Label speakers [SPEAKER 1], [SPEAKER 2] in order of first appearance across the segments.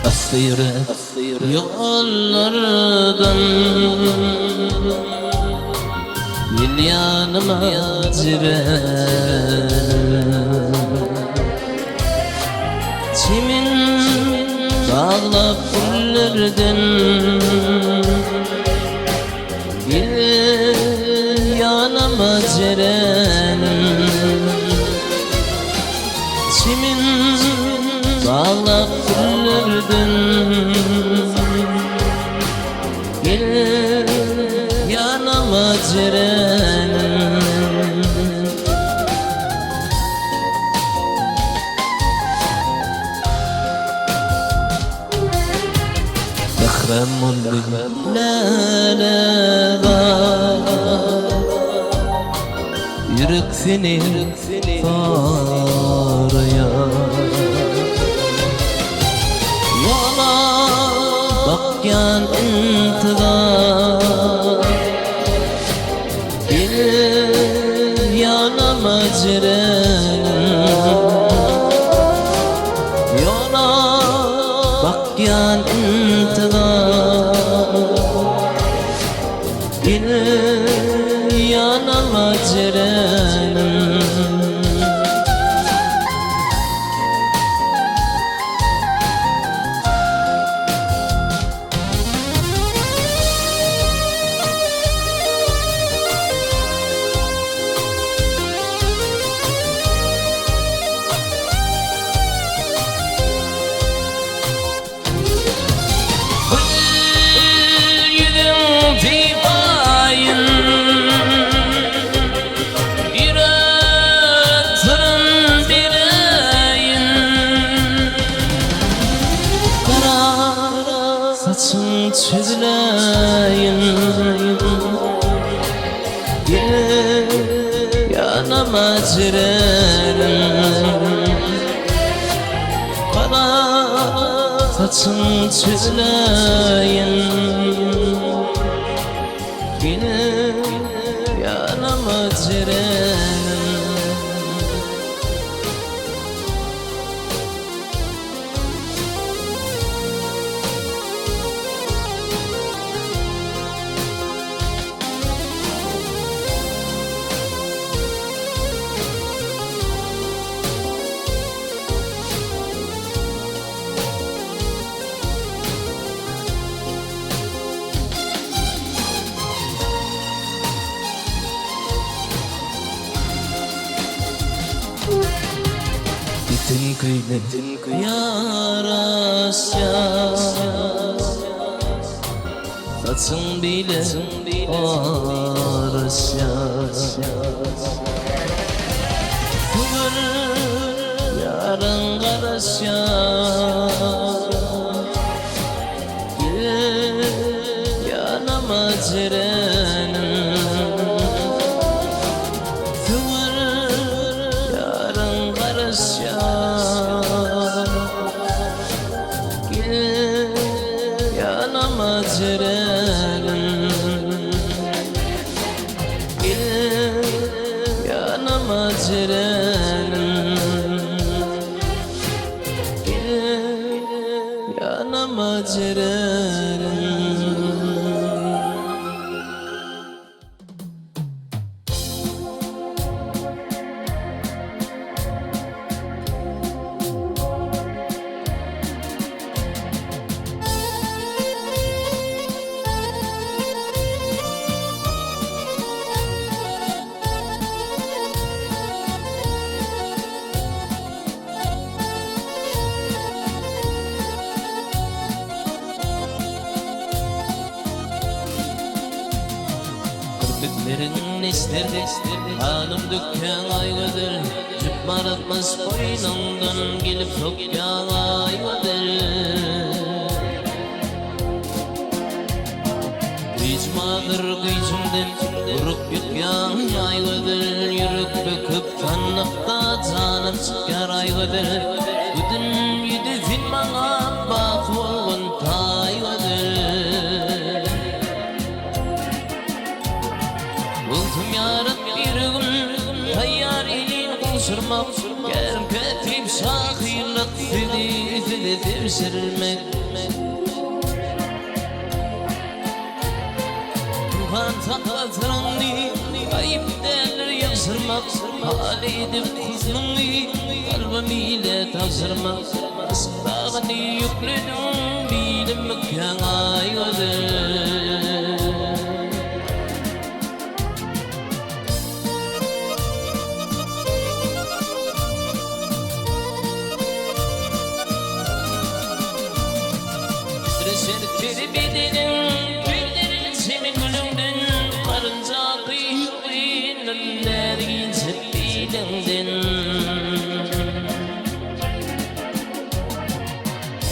[SPEAKER 1] Aslı yürek yollardan Gel yanıma cirelim Çimin dağla pullerden Gel yanıma cirelim Çimin dağla pullerden Gel yanıma cirelim Behremul lâlâ Yürek seni saraya Yola bakyan intizar Gel yanıma cirelim Yola bakyan intizar Gel yanıma cirelim Saçın çizileyin Gel yanıma cirelim Kara saçın çizileyin Gel yanıma cirelim Gittin kıymet yarasya Saçın bile arasya Bugün yarın karasya Gel yanıma cirelim Bugün yarın karasya Gel yanıma cirelim Gel yanıma cirelim Gel yanıma cirelim Bitlerin isterdi Hanım dükkan aygıdır Cüp aratmaz boynundan Gelip topyan aygıdır Kıycmadır kıycımden Vurup yutyan aygıdır Yürük büküp kanlıkta Canım çıkar aygıdır Bütün yüdü zil bana Bak olgun taygıdır Buldum yarın bir gün Tayyar elin sırmak Gel ketip şahirlik Fidi devşirmek Tuhan takatırını Ayıp derler yaksırmak Hal edip kızmını Kalbimiyle tavsırmak Isıdağını yükledim Bilim mükkan ayvadır Sertleri bedenin Güllerin senin gülümden Karınca kıyıklayın Nerin sepidenden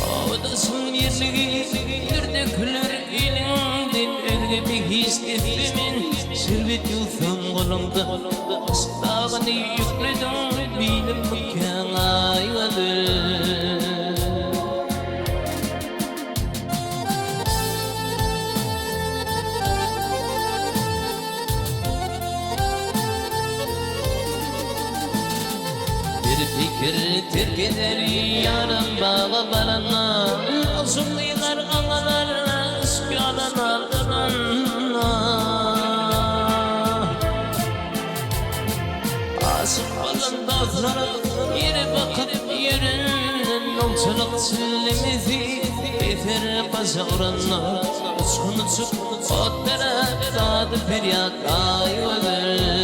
[SPEAKER 1] Havadasın yerliği Yürde külür elinden Örgü bir hissettimin Servet yuthum kolumda Istağını yükledim Bilim mükkan ayvadır Fikir terk eder yarın bağı balana Olsun yıkar ağalarına Üsküyalan ardına Asıp balan dağlara Yere bakıp yürünen Olçuluk çillemizi Efer baza oranla Uçkun uçup otlara Dadı feryat ayvadır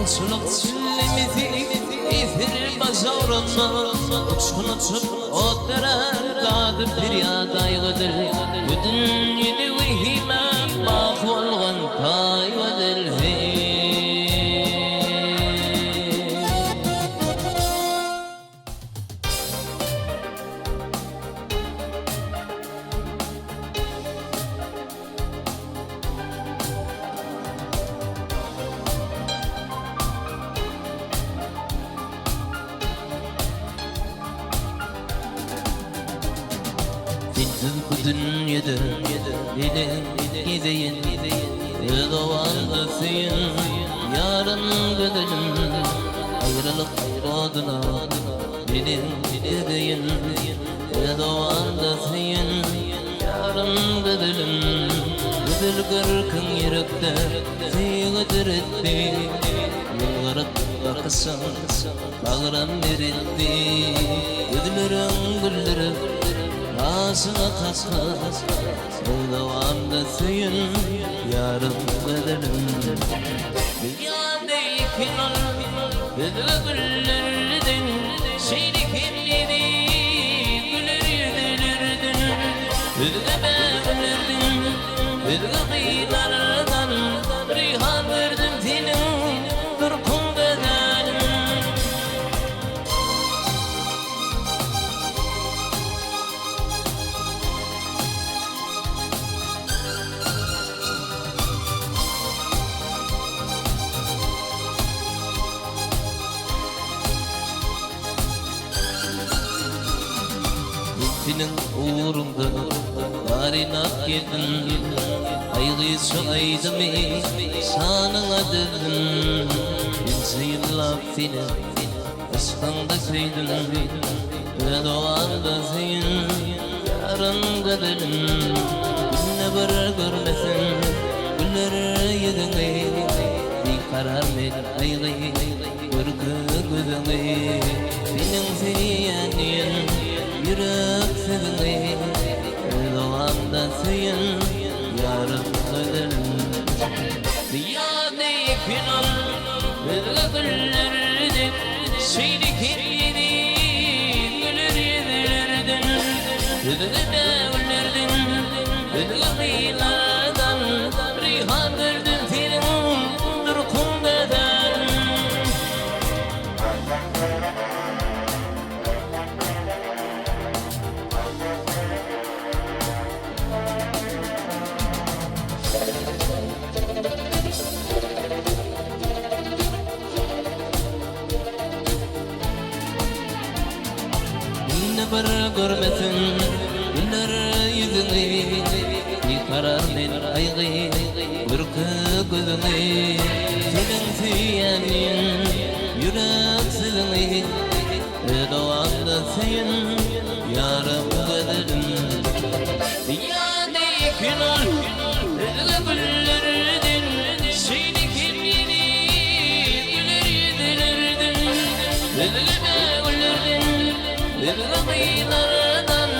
[SPEAKER 1] Yolculuk çillemizi Efer bazarına Uçkun uçup otlara Dadı feryat ayvadır Bütün yedi vehime Bak olgan payvadır Bu dünyada gideyim Doğan öteyim Yarın gidelim Ayrılık adına Benim gideyim Doğan öteyim Yarın gidelim Ödül kırkın yürekte Seygedir etti Yılgarıp bakısın Bağıran verildi Ödülürün gülleri Ağzına kaskas Devamda suyun Yarım bedenim Dünyadayken Ödülürlerdin Şeyli kirliydi Güler yüdülürdün Ödüleme ölürdün Ödülü kıyılardan Rihan verdim senin Durkun bedenim Senin uğrunda Marinat geldin Aygı soğaydım Sanına döndüm Binse yıllap seni Aşkında söyledim Ve doğanda senin Yarın kaderim Günle bir görmesin Güller yüzüne Bir karar ver aygı Görgü gözüne Senin seyanın Yürek sevini Doğanda suyun Yarım öderim Dünyadayken ol Ödüllerdi Şeyli kirliydi Güler yüzülürdün Ödülüme ölürdün Ödülü kıyılardan Rihan verdim senin Durkun beden bir görmesin güller yüzünü yıkarar men aygı ürkü gözünü senin süyenin yürek sızını doğanda sen yarım gözün dünyada günah güllerdin seni kim yenir güler yüzlerdin üzülme güllerdin üzülmelerden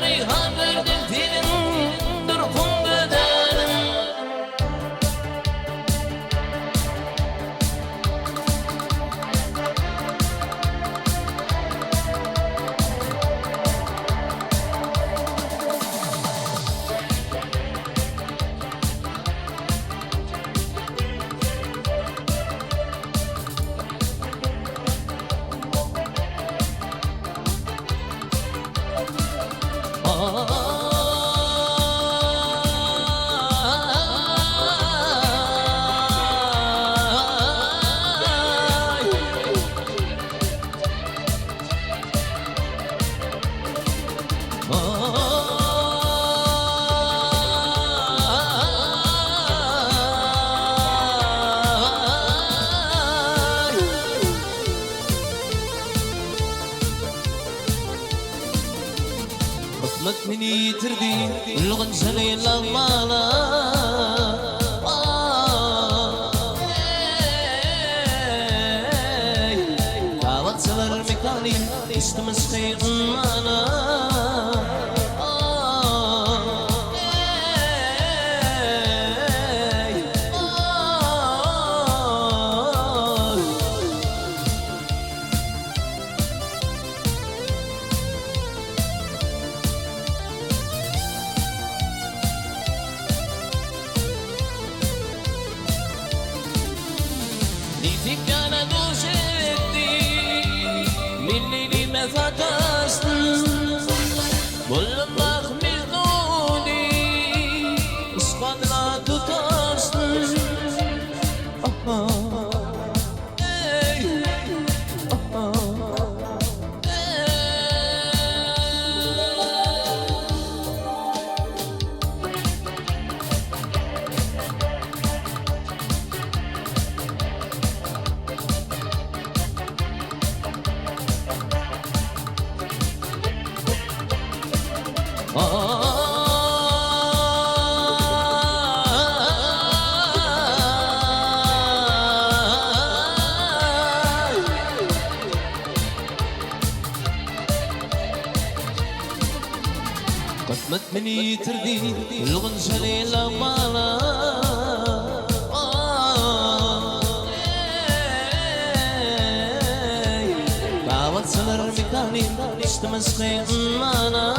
[SPEAKER 1] reyhan verdin senin durgun bedenin Kısmet beni yitirdi, ılgın seni lağmala Davatsalar mekani, istimiz kıyınmana Nitikana doşetti Millini mezatastın Bulunmak mecnuni İspatla tutarsın Ey Kısmet beni yitirdi, ılgın seni lağmala Davatsalar mekani, istimiz kıyınmana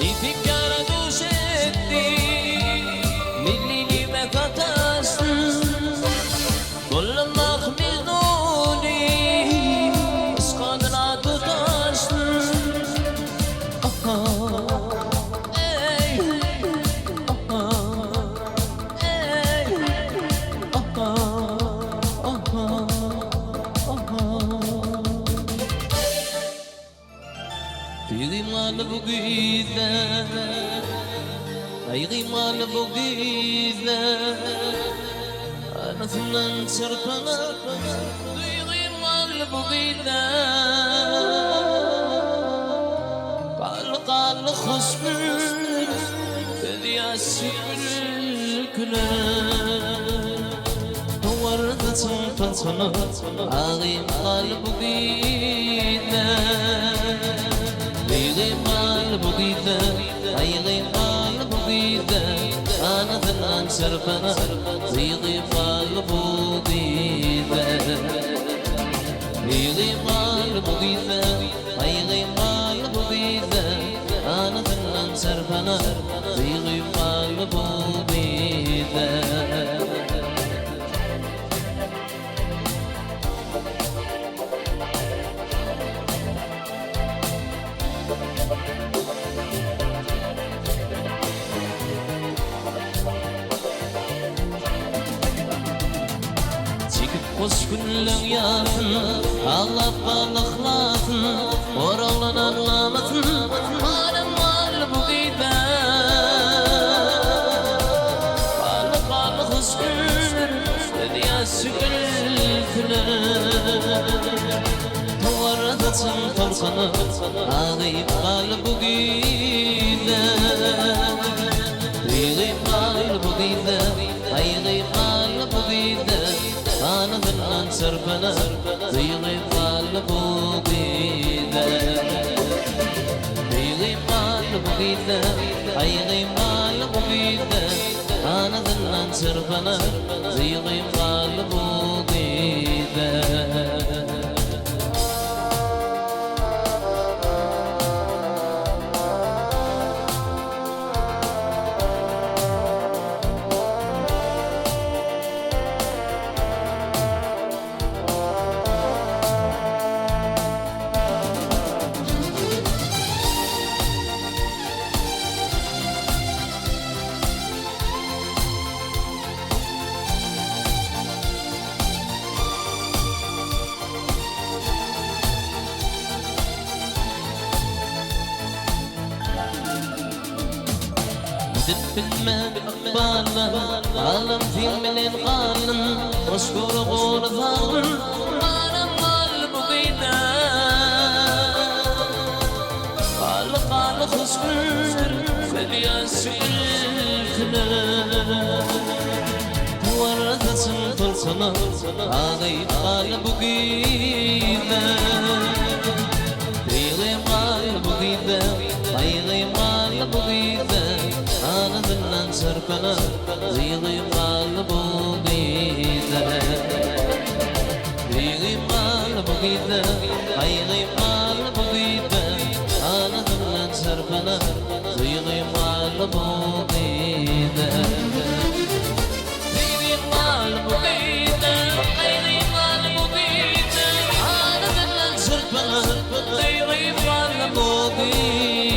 [SPEAKER 1] Nitikana doşetti Millini mezatastın Bulunmak mecnuni İskandına tutarsın Ey Yığımalı bu güzel Yığımalı bu güzel Anasından çırpana Yığımalı bu güzel Kallı husnü Dünyası gülküler Vardı çıntatına Yığımalı bu güzel Yığımalı bu güzel Yığımalı bu güzel Anasından çırpana Yığımalı bu güzel Yığımalı bu güzel Yığımalı bu güzel Anasından çırpana Yığımalı bu güzel Hoş günlüğün yatın Allah balıklatın Oralın anlamatın Malım mal bu giyde Balık balık hoş günlür Dünya sükültülür Tuvardatsın korkanı Ağayıp kal bu giyde Yığıp kal bu giyde Ayğıp kal bu giyde Anadından sırpına Yığıp kal bu giyde Yığıp kal bu giyde Ayğıp kal bu giyde Anadından sırpına Yığıp kal bu giyde بالماء بأقبالا عالم في من قالن واشكر غور ظالم وانا قلب بيدا قال خسر فليسئل كلام ورثة فرصنا هذه قلب بيدا بيغي قلب بيدا بيغي قلب بيدا أنا ذنان سربنا زيغي قلب بيدا زيغي قلب بيدا أيغي قلب بيدا أنا ذنان سربنا زيغي قلب بيدا زيغي قلب بيدا أيغي قلب بيدا أنا ذنان سربنا زيغي قلب بيدا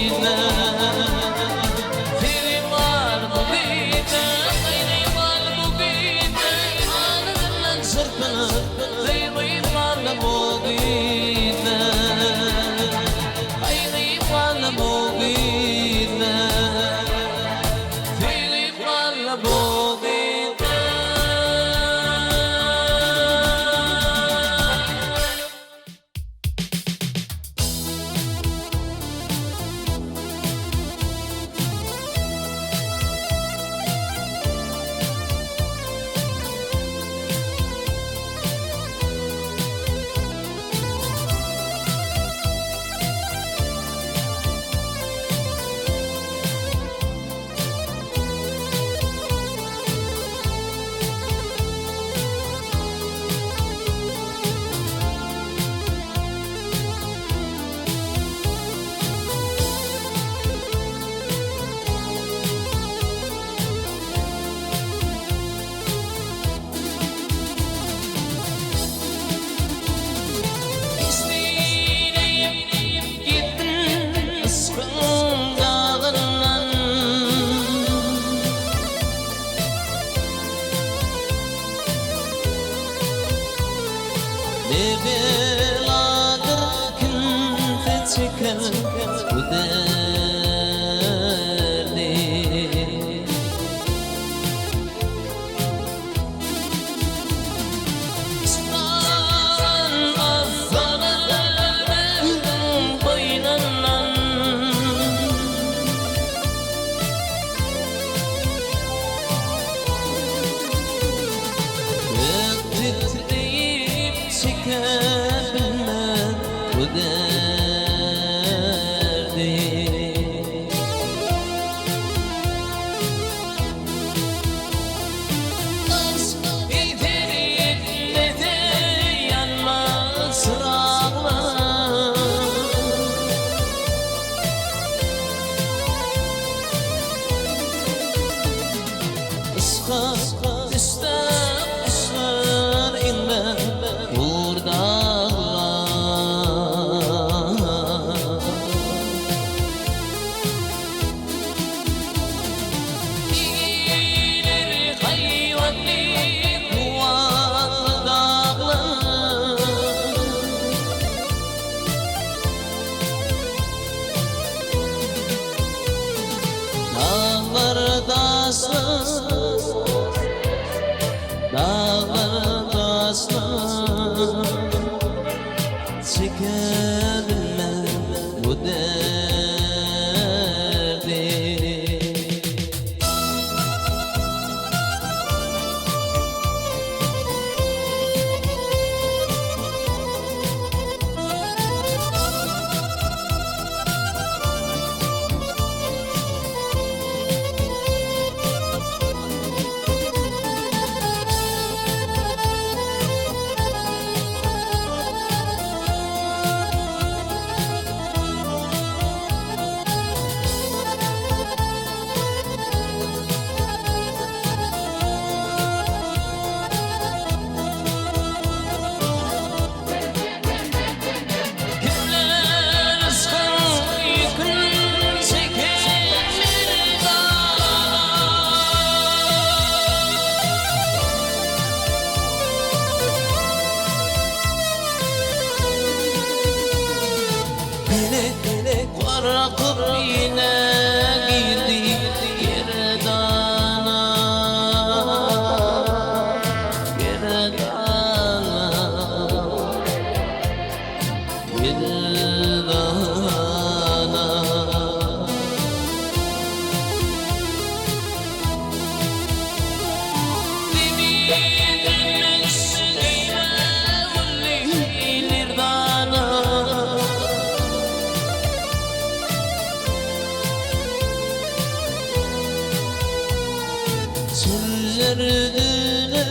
[SPEAKER 1] Çöllerdüne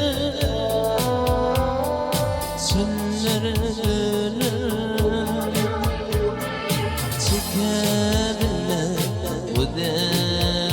[SPEAKER 1] Çöllerdüne Çekebilme bu derdi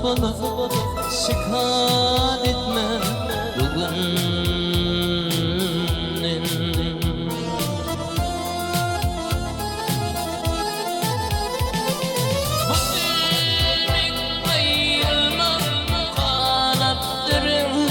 [SPEAKER 1] Bana şikayet etme bugünün Bu ilmin ayrılmaz kanatlarının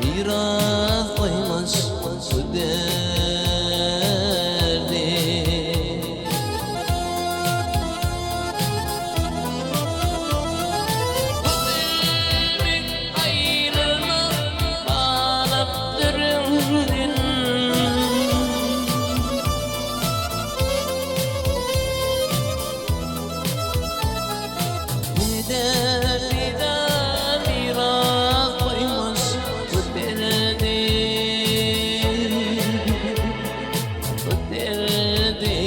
[SPEAKER 1] Miras koymuş bu derdi Bu ilmin ayrılmaz kanatlarının miras koymuş bu derdi Bu derdi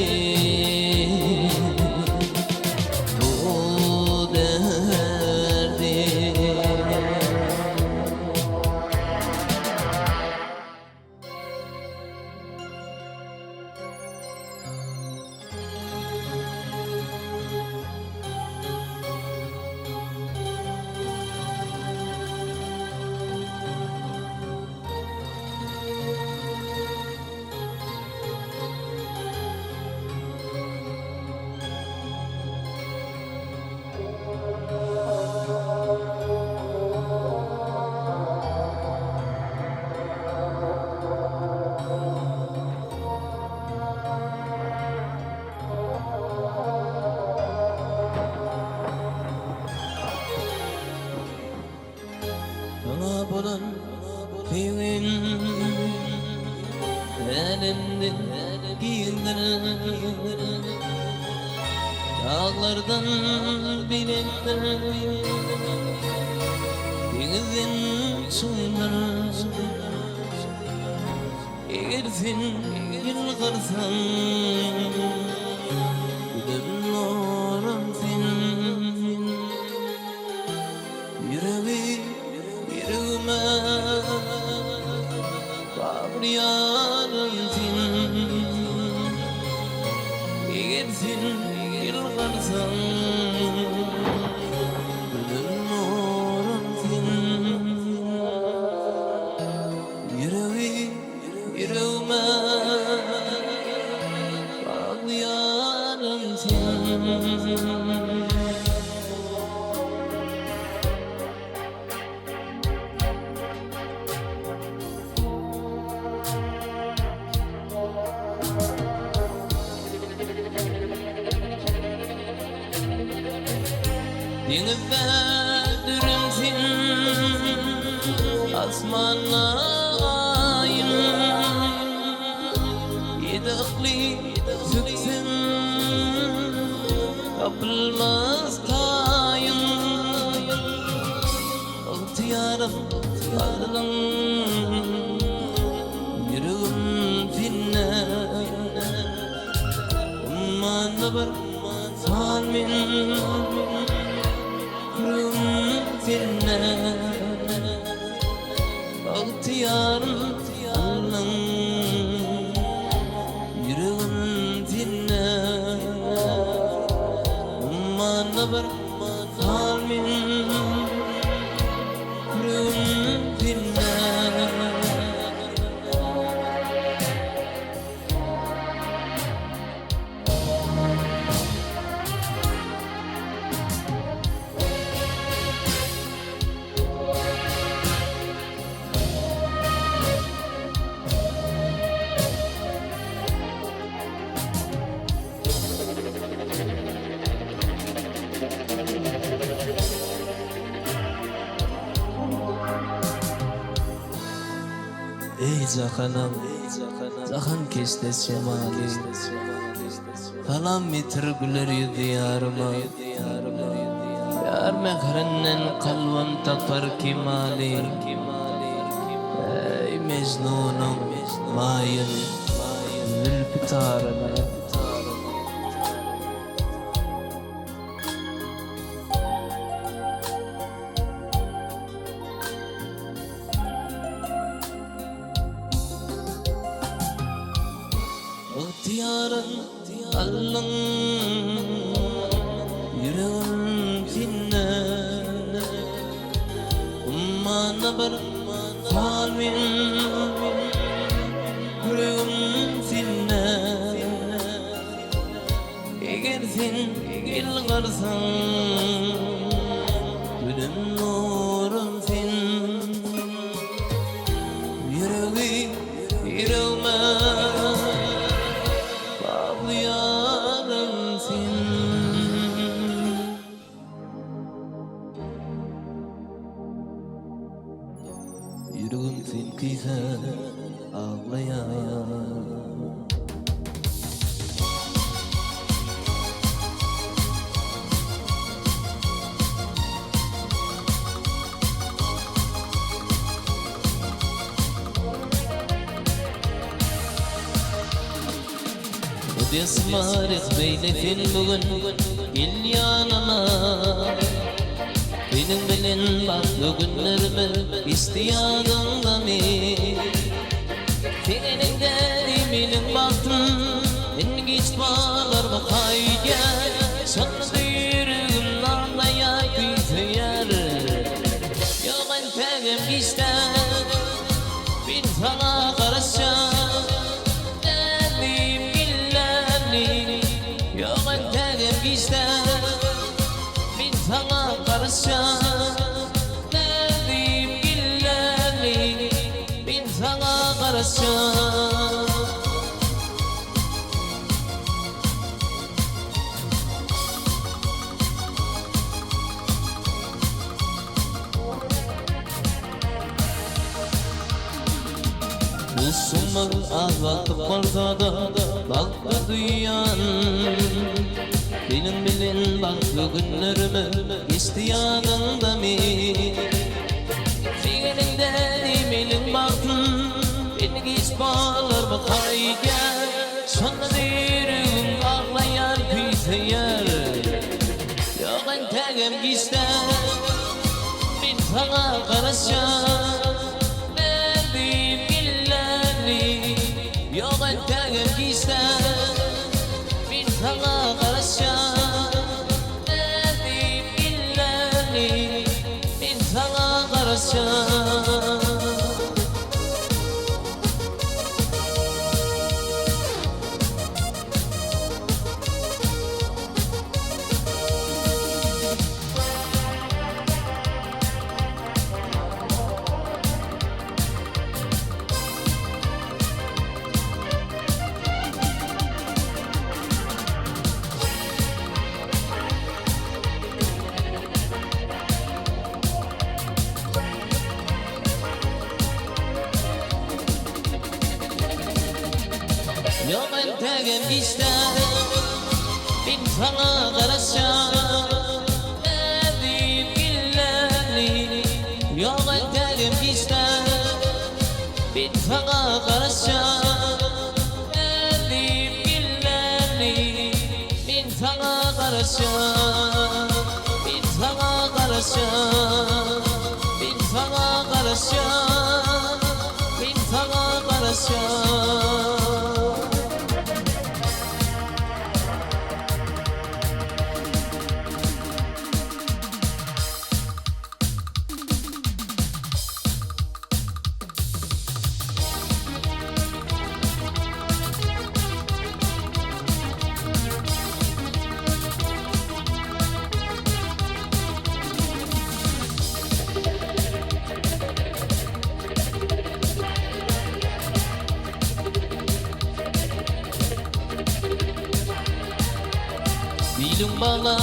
[SPEAKER 1] Bu derdi Bana bulan düğün Elimden giyindir Dağlardan bilindir Denizin suyundan Eğersin yılgarsan Gülüm oransın Yüreğime bağlayansın Eğersin yılgarsan Gülüm oransın Yüreğime bağlayansın Denizde dürümsün asmana ayın Yedekli süksün kapılmaz tayın ihtiyarım Alın yüreğim finne Ummanı bir salmin yüreğim finne İhtiyarım alın yüreğim finne Ummanı bir salmin Ey zakanam, zakan kestes şemali Falan mitir güler diyarıma Yar mehrennen kalbim tapar kimali Ey mecnunum mayın zülfitarına İhtiyarın alın yüreğim finne Ummanı bir salmin yüreğim finne Eğer sen ilgarsan gülüm nurum sen Yüreği yüreğime Bağlayanım sen Yüreğim sen kıysa ağlayan Desmarık beylefin bugün gel yanıma Benim bilen baklı günlerime istiyadınla mi Senin derimin baktın en geç bağlar bakayya Sonra duyurun ağlaya kıytıyar Yok ben tegim geçten bin sana karışacağım Yok ben tegim geçten bin sana karışacağım Nedim gillerli bin sana karışacağım Usumul ahvatı kortada baklı duyan Benim bilin baklı günlerimi istiyadında mi Senin derimin baktın beni geç bağlar bakayya Sonra derim ağlayar kıytıyar Yok ben tegim geçten bin sana karışacağım Yok ben tegim geçten bin sana karışacağım Nedim illerli bin sana karışacağım Yok ben tegim geçten bin sana karışacağım Nedim illerli Yok edelim bizden bir fağa karışa Elim güllerli bir fağa karışa Bir fağa karışa Bir fağa karışa Bir fağa karışa Dilim bana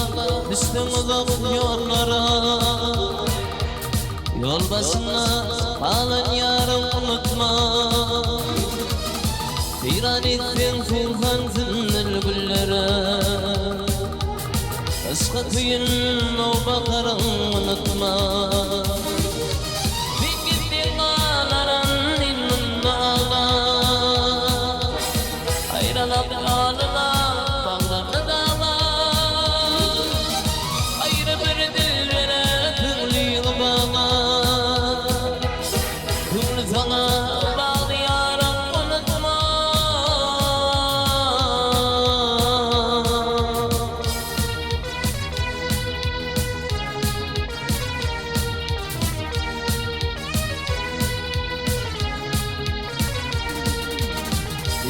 [SPEAKER 1] üstüne yollara Yol başına alın yarım unutma Viran ettin kulhan zimnil güllere Iskatıyın o bakarım unutma Bir gittin ağlaran inmin ağla Ayrılıp ağlına bağlarını dağla Ayrı bir dillere tümlüğü bağla Tümlü sana bağlayarak unutma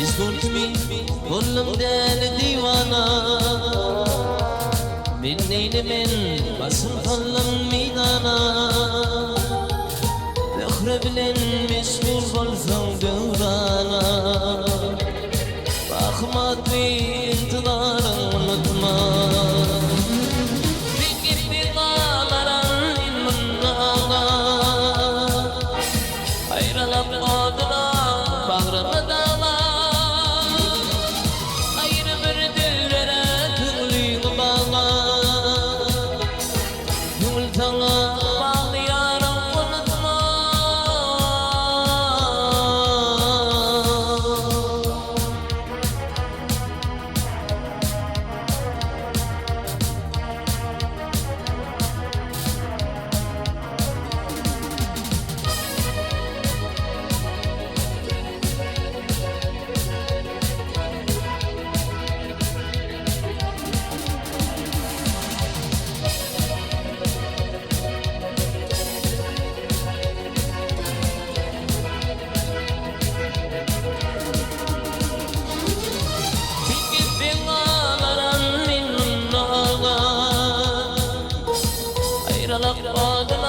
[SPEAKER 1] İzgurtmi kulumdan divana Min neylimin basın kallam midana Zıhre bilen meşgul bolsam dövrana Bakmat bir intidarın unutma Bir gitti dağlaran inmin ağla Ayrılıp oduna bağrını dağla Ayrı bir dillere tümlüğü bağla Gül sana bağlayarak unutma Ayrılık oldu